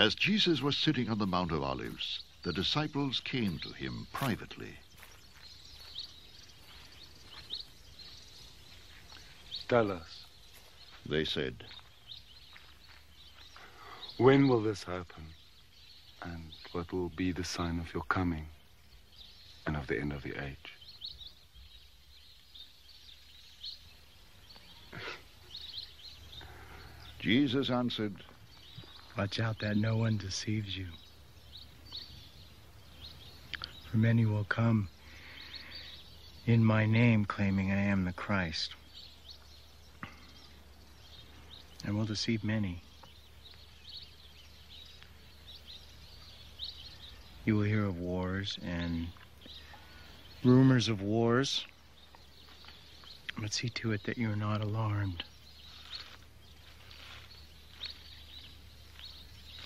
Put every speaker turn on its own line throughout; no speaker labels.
As Jesus was sitting on the Mount of Olives, the disciples came to him privately.
Tell us,
They said,
when will this happen? And what will be the sign of your coming and of the end of the age?
Jesus answered,
Watch out that no one deceives you. For many will come in my name, claiming I am the Christ, and will deceive many. You will hear of wars and rumors of wars, but see to it that you are not alarmed.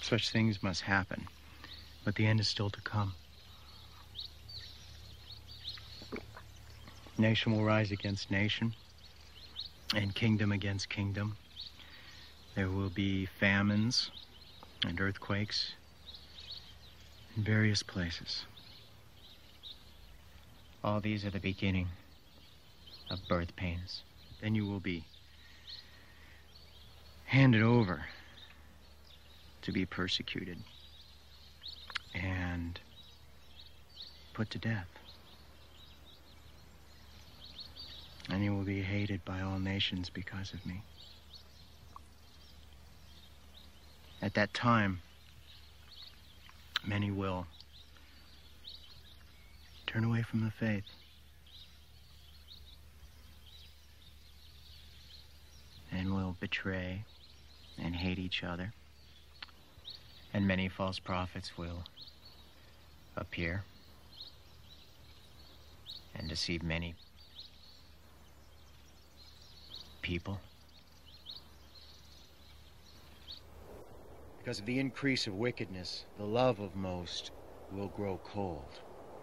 Such things must happen, but the end is still to come. Nation will rise against nation, and kingdom against kingdom. There will be famines and earthquakes in various places. All these are the beginning of birth pains. Then you will be handed over to be persecuted and put to death. And you will be hated by all nations because of me. At that time, many will turn away from the faith. And will betray and hate each other. And many false prophets will appear and deceive many people. Because of the increase of wickedness, the love of most will grow cold.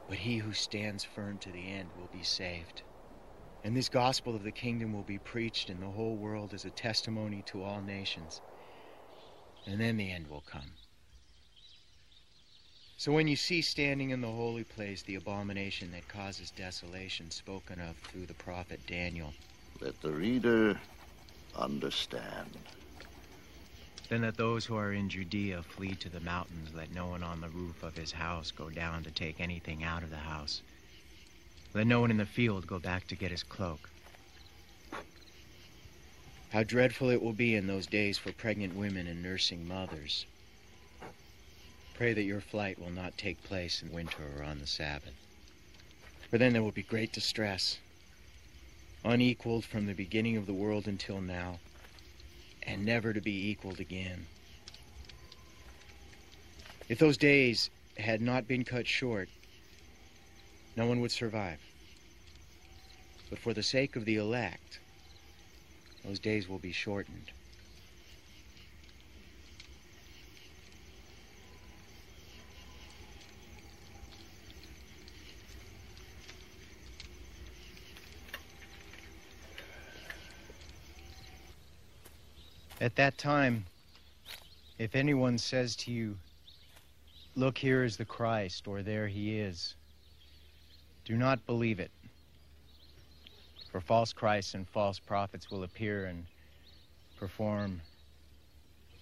But he who stands firm to the end will be saved. And this gospel of the kingdom will be preached in the whole world as a testimony to all nations. And then the end will come. So when you see standing in the holy place the abomination that causes desolation spoken of through the prophet Daniel,
let the reader understand.
Then let those who are in Judea flee to the mountains. Let no one on the roof of his house go down to take anything out of the house. Let no one in the field go back to get his cloak. How dreadful it will be in those days for pregnant women and nursing mothers. Pray that your flight will not take place in winter or on the Sabbath. For then there will be great distress, unequaled from the beginning of the world until now, and never to be equaled again. If those days had not been cut short, no one would survive. But for the sake of the elect, those days will be shortened. At that time, if anyone says to you, "Look, here is the Christ," or "There he is," do not believe it. For false Christs and false prophets will appear and perform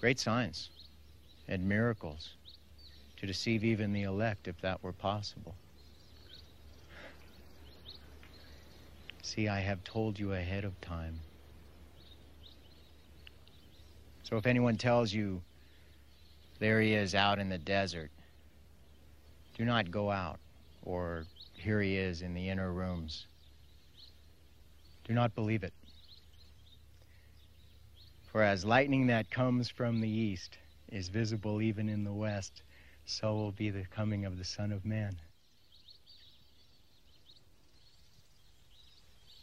great signs and miracles to deceive even the elect, if that were possible. See, I have told you ahead of time. So if anyone tells you, "There he is out in the desert," do not go out, or "Here he is in the inner rooms." Do not believe it. For as lightning that comes from the east is visible even in the west, so will be the coming of the Son of Man.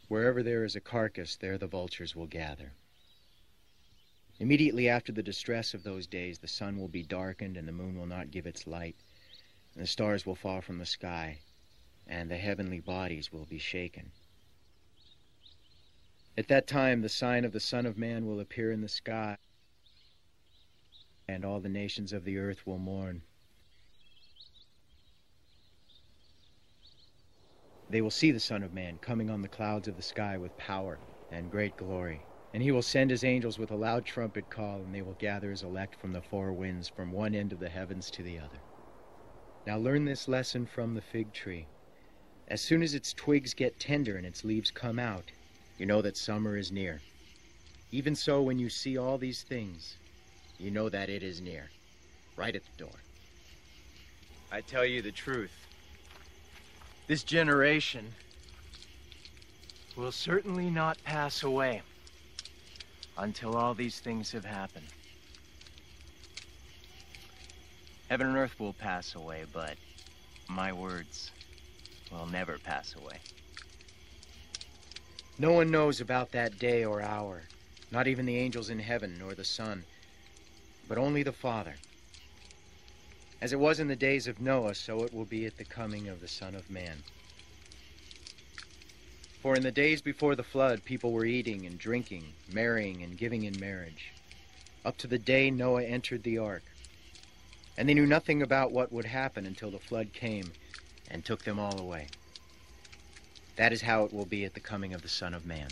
Wherever there is a carcass, there the vultures will gather. Immediately after the distress of those days, the sun will be darkened, and the moon will not give its light, and the stars will fall from the sky, and the heavenly bodies will be shaken. At that time, the sign of the Son of Man will appear in the sky, and all the nations of the earth will mourn. They will see the Son of Man coming on the clouds of the sky with power and great glory. And he will send his angels with a loud trumpet call, and they will gather his elect from the four winds, from one end of the heavens to the other. Now learn this lesson from the fig tree. As soon as its twigs get tender and its leaves come out, you know that summer is near. Even so, when you see all these things, you know that it is near, right at the door. I tell you the truth. This generation will certainly not pass away until all these things have happened. Heaven and earth will pass away, but my words will never pass away. No one knows about that day or hour, not even the angels in heaven nor the Son, but only the Father. As it was in the days of Noah, so it will be at the coming of the Son of Man. For in the days before the flood, people were eating and drinking, marrying and giving in marriage, up to the day Noah entered the ark. And they knew nothing about what would happen until the flood came and took them all away. That is how it will be at the coming of the Son of Man.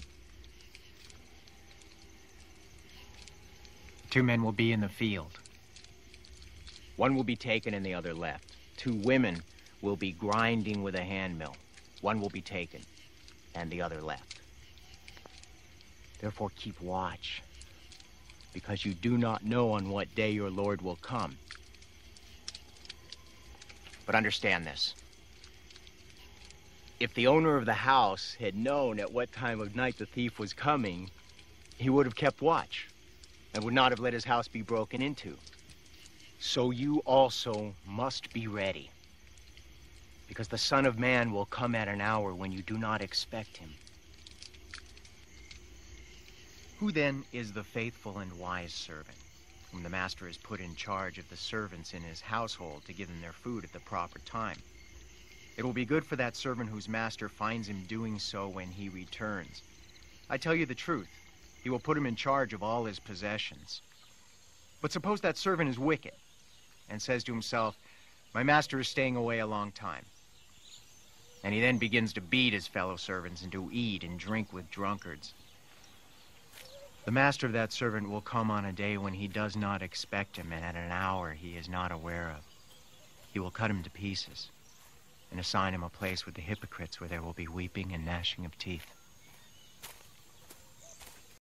Two men will be in the field. One will be taken and the other left. Two women will be grinding with a hand mill. One will be taken and the other left. Therefore keep watch, because you do not know on what day your Lord will come. But understand this. If the owner of the house had known at what time of night the thief was coming, he would have kept watch and would not have let his house be broken into. So you also must be ready, because the Son of Man will come at an hour when you do not expect him. Who then is the faithful and wise servant, whom the master has put in charge of the servants in his household to give them their food at the proper time? It will be good for that servant whose master finds him doing so when he returns. I tell you the truth, he will put him in charge of all his possessions. But suppose that servant is wicked and says to himself, "My master is staying away a long time." And he then begins to beat his fellow servants and to eat and drink with drunkards. The master of that servant will come on a day when he does not expect him, and at an hour he is not aware of. He will cut him to pieces and assign him a place with the hypocrites, where there will be weeping and gnashing of teeth.